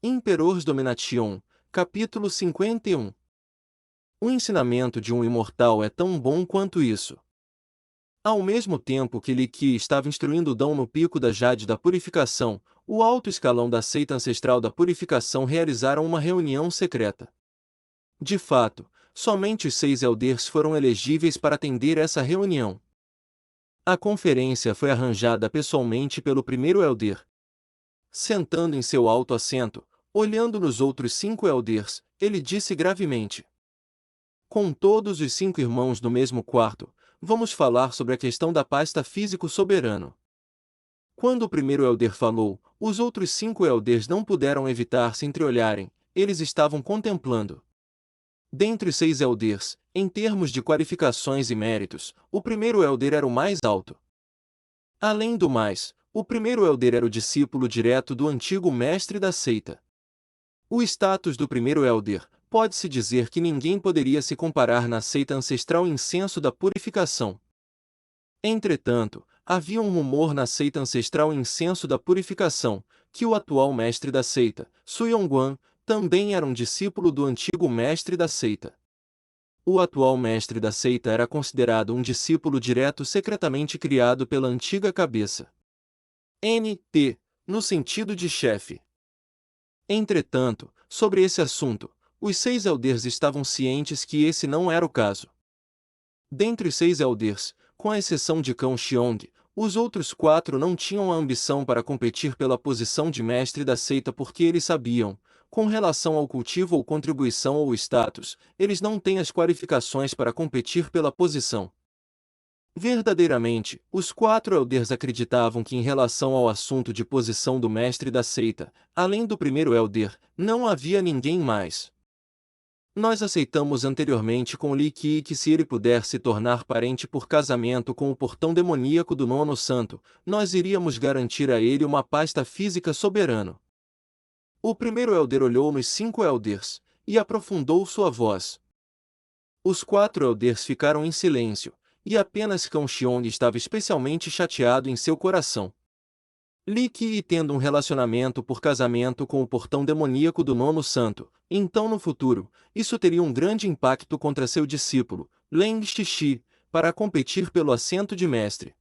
Imperors Domination, capítulo 51. O ensinamento de um imortal é tão bom quanto isso. Ao mesmo tempo que Li Qi estava instruindo Dão no pico da Jade da Purificação, o alto escalão da seita ancestral da Purificação realizaram uma reunião secreta. De fato, somente os 6 elders foram elegíveis para atender essa reunião. A conferência foi arranjada pessoalmente pelo primeiro elder. Sentando em seu alto assento, olhando nos outros 5 elders, ele disse gravemente: com todos os 5 irmãos no mesmo quarto, vamos falar sobre a questão da pasta físico soberano. Quando o primeiro elder falou, os outros 5 elders não puderam evitar se entreolharem, eles estavam contemplando. Dentre os 6 elders, em termos de qualificações e méritos, o primeiro elder era o mais alto. Além do mais, o primeiro elder era o discípulo direto do antigo mestre da seita. O status do primeiro elder, pode-se dizer que ninguém poderia se comparar na seita ancestral incenso da purificação. Entretanto, havia um rumor na seita ancestral incenso da purificação, que o atual mestre da seita, Su Yongguan, também era um discípulo do antigo mestre da seita. O atual mestre da seita era considerado um discípulo direto secretamente criado pela antiga cabeça. NT, no sentido de chefe. Entretanto, sobre esse assunto, os 6 elders estavam cientes que esse não era o caso. Dentre os 6 elders, com a exceção de Kang Xiong, os outros 4 não tinham a ambição para competir pela posição de mestre da seita porque eles sabiam, com relação ao cultivo ou contribuição ou status, eles não têm as qualificações para competir pela posição. Verdadeiramente, os 4 elders acreditavam que em relação ao assunto de posição do mestre da seita, além do primeiro elder, não havia ninguém mais. Nós aceitamos anteriormente com Li Qi que se ele puder se tornar parente por casamento com o portão demoníaco do Nono Santo, nós iríamos garantir a ele uma pasta física soberano. O primeiro elder olhou nos 5 elders, e aprofundou sua voz. Os 4 elders ficaram em silêncio, e apenas Kang Xiong estava especialmente chateado em seu coração. Li Qi tendo um relacionamento por casamento com o portão demoníaco do Nono Santo, então no futuro, isso teria um grande impacto contra seu discípulo, Leng Xixi, para competir pelo assento de mestre.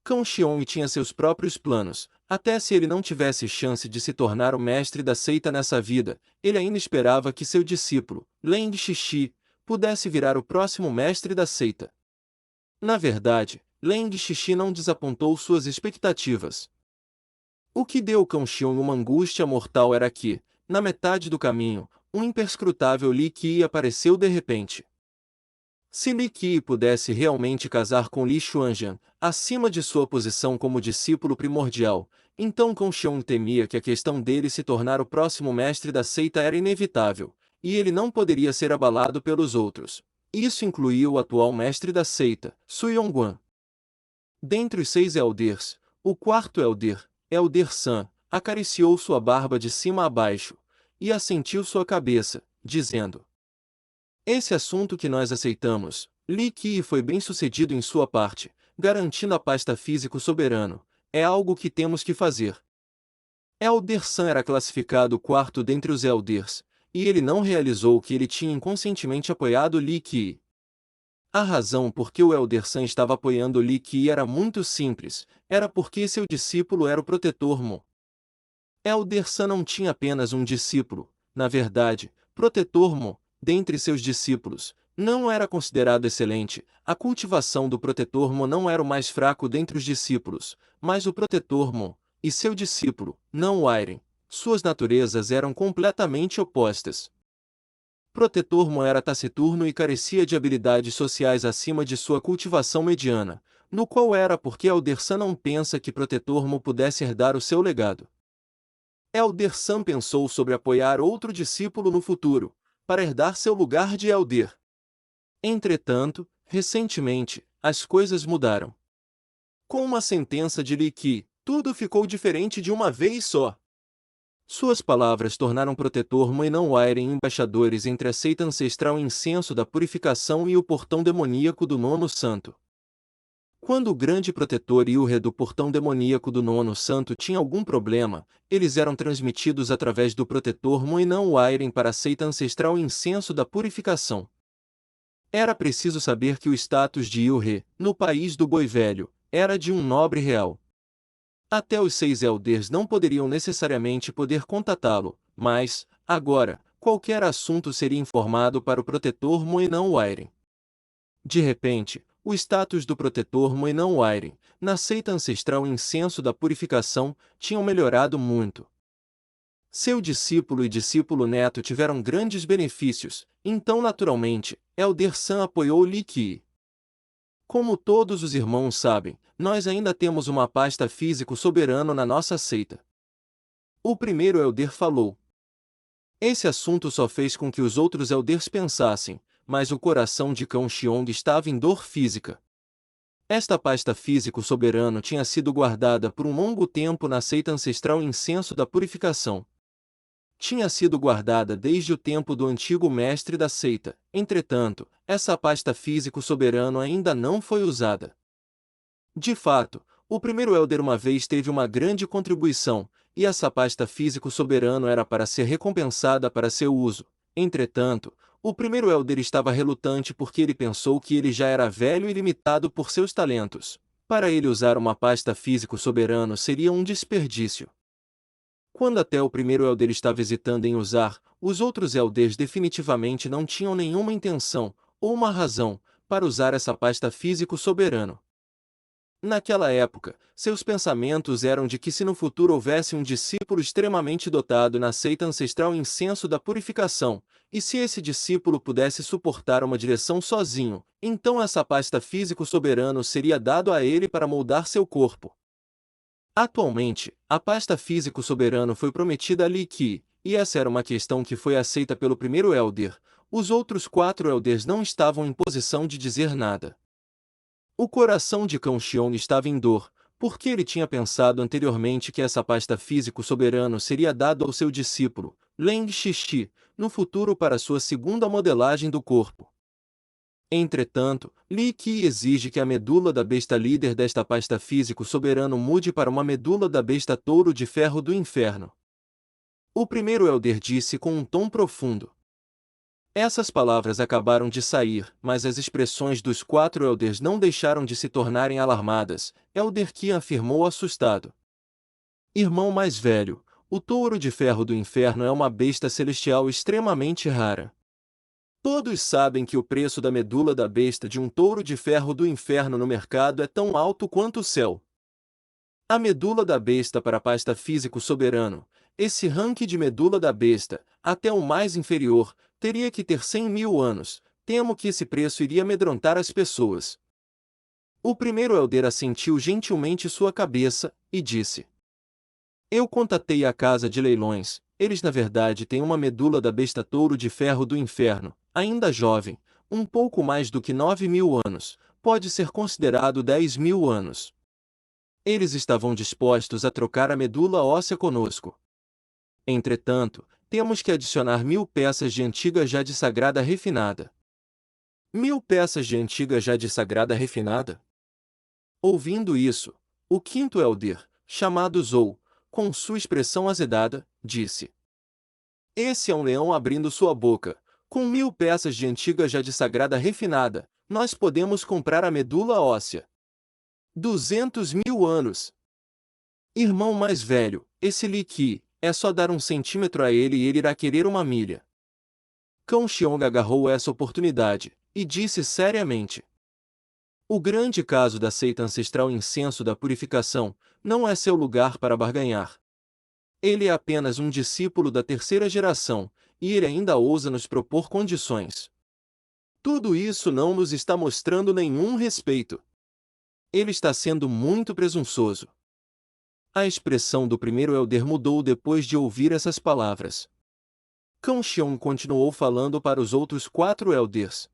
Kang Xiong tinha seus próprios planos, até se ele não tivesse chance de se tornar o mestre da seita nessa vida, ele ainda esperava que seu discípulo, Leng Xixi, pudesse virar o próximo mestre da seita. Na verdade, Leng Xixi não desapontou suas expectativas. O que deu Kang Xiong uma angústia mortal era que, na metade do caminho, um imperscrutável Li Qi apareceu de repente. Se Li Qi pudesse realmente casar com Li Xuanjian, acima de sua posição como discípulo primordial, então Kang Xiong temia que a questão dele se tornar o próximo mestre da seita era inevitável, e ele não poderia ser abalado pelos outros. Isso incluía o atual mestre da seita, Su Yongguan. Dentre os 6 elders, o quarto elder, Elder San, acariciou sua barba de cima a baixo, e assentiu sua cabeça, dizendo: esse assunto que nós aceitamos, Li Qi foi bem sucedido em sua parte, garantindo a pasta físico soberano, é algo que temos que fazer. Elder San era classificado quarto dentre os elders, e ele não realizou que ele tinha inconscientemente apoiado Li Qi. A razão por que o Elder San estava apoiando Li Qi era muito simples, era porque seu discípulo era o protetor Mo. Elder San não tinha apenas um discípulo, na verdade, protetor Mo, dentre seus discípulos, não era considerado excelente, a cultivação do protetor Mo não era o mais fraco dentre os discípulos, mas o protetor Mo, e seu discípulo, não Wairen, suas naturezas eram completamente opostas. Protetor Mo era taciturno e carecia de habilidades sociais acima de sua cultivação mediana, no qual era porque Elder San não pensa que Protetor Mo pudesse herdar o seu legado. Elder San pensou sobre apoiar outro discípulo no futuro, para herdar seu lugar de Elder. Entretanto, recentemente, as coisas mudaram. Com uma sentença de Li Qi, tudo ficou diferente de uma vez só. Suas palavras tornaram Protetor Mo e não Wairen embaixadores entre a seita ancestral incenso da purificação e o portão demoníaco do Nono Santo. Quando o grande protetor Ilhe do portão demoníaco do nono santo tinha algum problema, eles eram transmitidos através do protetor Moinão Wairen para a seita ancestral incenso da purificação. Era preciso saber que o status de Ilhe, no país do boi velho, era de um nobre real. Até os 6 elders não poderiam necessariamente poder contatá-lo, mas, agora, qualquer assunto seria informado para o protetor Moinão Wairen. De repente, o status do protetor Moinão Wairen, na seita ancestral incenso da purificação, tinha melhorado muito. Seu discípulo e discípulo neto tiveram grandes benefícios, então naturalmente, Elder San apoiou Li Qi. Como todos os irmãos sabem, nós ainda temos uma pasta físico soberano na nossa seita. O primeiro Elder falou. Esse assunto só fez com que os outros Elders pensassem, mas o coração de Cão Xiong estava em dor física. Esta pasta físico soberano tinha sido guardada por um longo tempo na seita ancestral incenso da purificação. Tinha sido guardada desde o tempo do antigo mestre da seita, entretanto, essa pasta físico soberano ainda não foi usada. De fato, o primeiro Elder uma vez teve uma grande contribuição, e essa pasta físico soberano era para ser recompensada para seu uso. Entretanto, o primeiro Elder estava relutante porque ele pensou que ele já era velho e limitado por seus talentos. Para ele usar uma pasta físico soberano seria um desperdício. Quando até o primeiro Elder estava hesitando em usar, os outros Elders definitivamente não tinham nenhuma intenção, ou uma razão, para usar essa pasta físico soberano. Naquela época, seus pensamentos eram de que se no futuro houvesse um discípulo extremamente dotado na seita ancestral incenso da purificação, e se esse discípulo pudesse suportar uma direção sozinho, então essa pasta físico soberano seria dado a ele para moldar seu corpo. Atualmente, a pasta físico soberano foi prometida a Li Qi, e essa era uma questão que foi aceita pelo primeiro Elder. Os outros 4 Elders não estavam em posição de dizer nada. O coração de Cão Xiong estava em dor, porque ele tinha pensado anteriormente que essa pasta físico soberano seria dado ao seu discípulo, Leng Xixi, no futuro para sua segunda modelagem do corpo. Entretanto, Li Qi exige que a medula da besta líder desta pasta físico soberano mude para uma medula da besta touro de ferro do inferno. O primeiro Elder disse com um tom profundo. Essas palavras acabaram de sair, mas as expressões dos 4 Elders não deixaram de se tornarem alarmadas. Elder Qi afirmou assustado. Irmão mais velho, o touro de ferro do inferno é uma besta celestial extremamente rara. Todos sabem que o preço da medula da besta de um touro de ferro do inferno no mercado é tão alto quanto o céu. A medula da besta para a pasta físico soberano, esse ranking de medula da besta, até o mais inferior, teria que ter 100.000 anos. Temo que esse preço iria amedrontar as pessoas. O primeiro Elder assentiu gentilmente sua cabeça, e disse. Eu contatei a casa de leilões, eles na verdade têm uma medula da besta touro de ferro do inferno, ainda jovem, um pouco mais do que 9.000 anos, pode ser considerado 10.000 anos. Eles estavam dispostos a trocar a medula óssea conosco. Entretanto, temos que adicionar 1.000 peças de antiga jade sagrada refinada. 1.000 peças de antiga jade sagrada refinada? Ouvindo isso, o quinto Elder, chamado Zou, com sua expressão azedada, disse. Esse é um leão abrindo sua boca. Com 1.000 peças de antiga jade sagrada refinada, nós podemos comprar a medula óssea. 200.000 anos. Irmão mais velho, esse Li Qi, é só dar 1 centímetro a ele e ele irá querer 1 milha. Cão Xiong agarrou essa oportunidade, e disse seriamente. O grande caso da seita ancestral incenso da purificação, não é seu lugar para barganhar. Ele é apenas um discípulo da 3ª geração, e ele ainda ousa nos propor condições. Tudo isso não nos está mostrando nenhum respeito. Ele está sendo muito presunçoso. A expressão do primeiro Elder mudou depois de ouvir essas palavras. Cão Xiong continuou falando para os outros 4 Elders.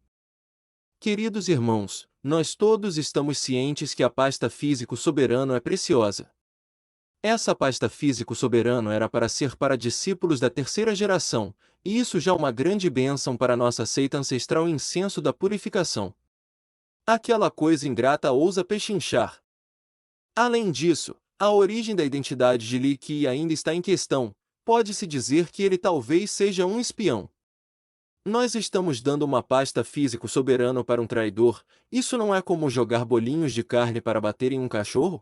Queridos irmãos, nós todos estamos cientes que a pasta físico soberano é preciosa. Essa pasta físico soberano era para ser para discípulos da 3ª geração, e isso já é uma grande bênção para nossa seita ancestral incenso da purificação. Aquela coisa ingrata ousa pechinchar. Além disso, a origem da identidade de Li Qi ainda está em questão. Pode-se dizer que ele talvez seja um espião. Nós estamos dando uma pasta físico soberano para um traidor. Isso não é como jogar bolinhos de carne para bater em um cachorro?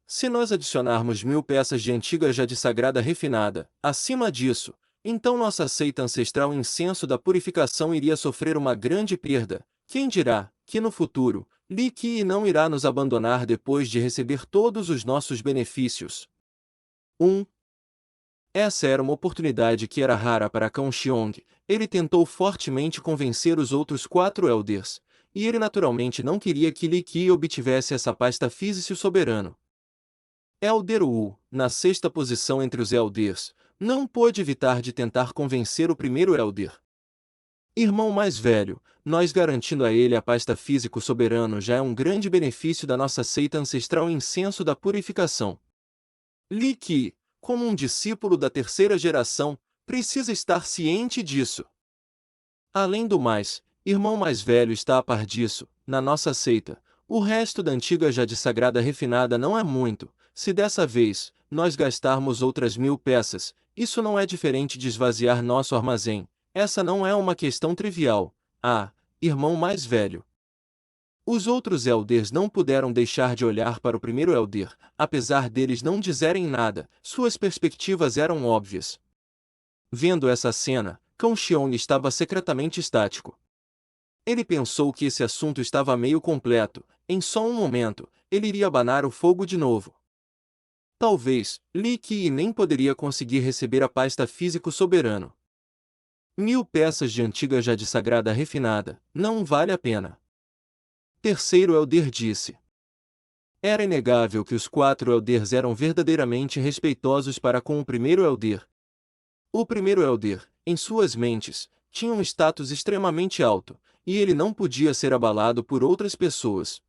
Se nós adicionarmos 1000 peças de antiga jade sagrada refinada, acima disso, então nossa seita ancestral incenso da purificação iria sofrer uma grande perda. Quem dirá que no futuro, Li Qi não irá nos abandonar depois de receber todos os nossos benefícios? 1. Essa era uma oportunidade que era rara para Kang Xiong. Ele tentou fortemente convencer os outros 4 Elders, e ele naturalmente não queria que Li Qi obtivesse essa pasta físico soberano. Elder Wu, na 6ª posição entre os Elders, não pôde evitar de tentar convencer o primeiro Elder. Irmão mais velho, nós garantindo a ele a pasta físico soberano já é um grande benefício da nossa seita ancestral incenso da purificação. Li Qi, como um discípulo da 3ª geração, precisa estar ciente disso. Além do mais, irmão mais velho está a par disso. Na nossa seita, o resto da antiga jade sagrada refinada não é muito. Se dessa vez, nós gastarmos outras 1000 peças, isso não é diferente de esvaziar nosso armazém. Essa não é uma questão trivial. Ah, irmão mais velho. Os outros Elders não puderam deixar de olhar para o primeiro Elder. Apesar deles não dizerem nada, suas perspectivas eram óbvias. Vendo essa cena, Kang Xiong estava secretamente estático. Ele pensou que esse assunto estava meio completo. Em só um momento, ele iria abanar o fogo de novo. Talvez, Li Qi nem poderia conseguir receber a pasta físico soberano. 1000 peças de antiga jade sagrada refinada, não vale a pena. Terceiro Elder disse. Era inegável que os 4 Elders eram verdadeiramente respeitosos para com o primeiro Elder. O primeiro Elder, em suas mentes, tinha um status extremamente alto, e ele não podia ser abalado por outras pessoas.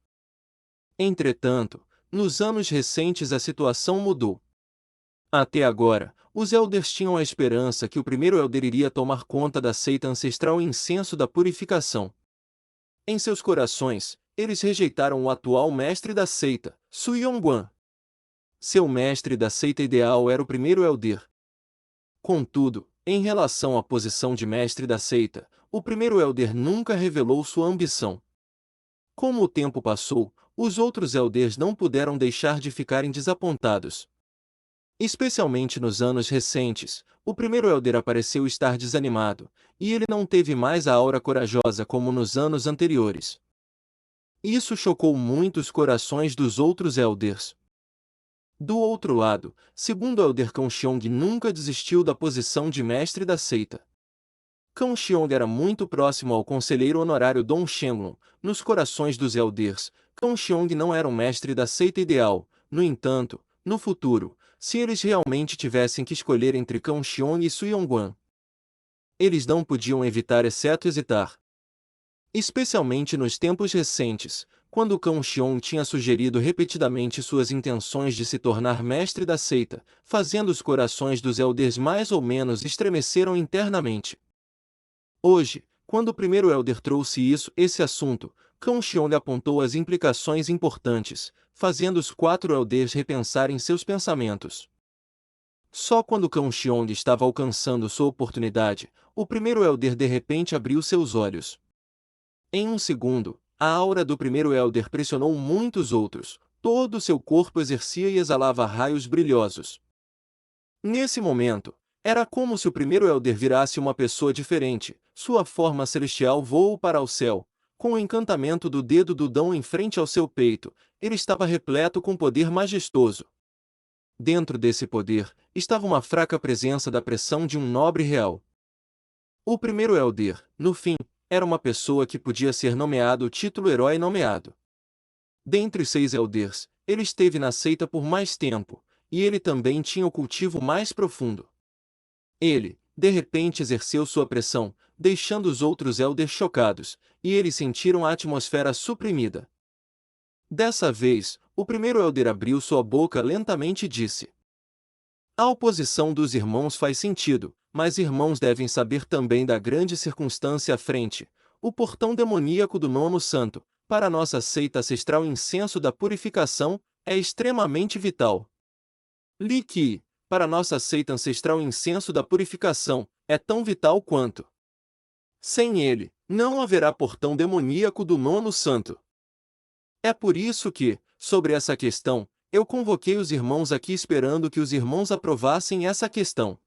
Entretanto, nos anos recentes a situação mudou. Até agora, os Elders tinham a esperança que o primeiro Elder iria tomar conta da seita ancestral incenso da purificação. Em seus corações, eles rejeitaram o atual mestre da seita, Su Yongguan. Seu mestre da seita ideal era o primeiro Elder. Contudo, em relação à posição de mestre da seita, o primeiro Elder nunca revelou sua ambição. Como o tempo passou, os outros Elders não puderam deixar de ficarem desapontados. Especialmente nos anos recentes, o primeiro Elder pareceu estar desanimado, e ele não teve mais a aura corajosa como nos anos anteriores. Isso chocou muitos corações dos outros Elders. Do outro lado, segundo Elder Kang Xiong nunca desistiu da posição de mestre da seita. Kang Xiong era muito próximo ao conselheiro honorário Dong Shenlong. Nos corações dos Elders, Kang Xiong não era um mestre da seita ideal. No entanto, no futuro, se eles realmente tivessem que escolher entre Kang Xiong e Su Yongguan, eles não podiam evitar exceto hesitar. Especialmente nos tempos recentes, quando Kang Xiong tinha sugerido repetidamente suas intenções de se tornar mestre da seita, fazendo os corações dos Elders mais ou menos estremeceram internamente. Hoje, quando o primeiro Elder trouxe esse assunto, Kang Xiong apontou as implicações importantes, fazendo os 4 Elders repensarem seus pensamentos. Só quando Kang Xiong estava alcançando sua oportunidade, o primeiro Elder de repente abriu seus olhos. Em um segundo, a aura do primeiro Elder pressionou muitos outros, todo seu corpo exercia e exalava raios brilhosos. Nesse momento, era como se o primeiro Elder virasse uma pessoa diferente, sua forma celestial voou para o céu, com o encantamento do dedo do Dão em frente ao seu peito, ele estava repleto com poder majestoso. Dentro desse poder, estava uma fraca presença da pressão de um nobre real. O primeiro Elder, no fim, era uma pessoa que podia ser nomeado o título herói nomeado. Dentre os 6 Elders, ele esteve na seita por mais tempo, e ele também tinha o cultivo mais profundo. Ele, de repente exerceu sua pressão, deixando os outros Elders chocados, e eles sentiram a atmosfera suprimida. Dessa vez, o primeiro Elder abriu sua boca lentamente e disse: a oposição dos irmãos faz sentido, mas irmãos devem saber também da grande circunstância à frente, o portão demoníaco do Nomo Santo, para nossa seita ancestral, o incenso da purificação é extremamente vital. Li que, para nossa seita ancestral, o incenso da purificação é tão vital quanto. Sem ele, não haverá portão demoníaco do nono santo. É por isso que, sobre essa questão, eu convoquei os irmãos aqui esperando que os irmãos aprovassem essa questão.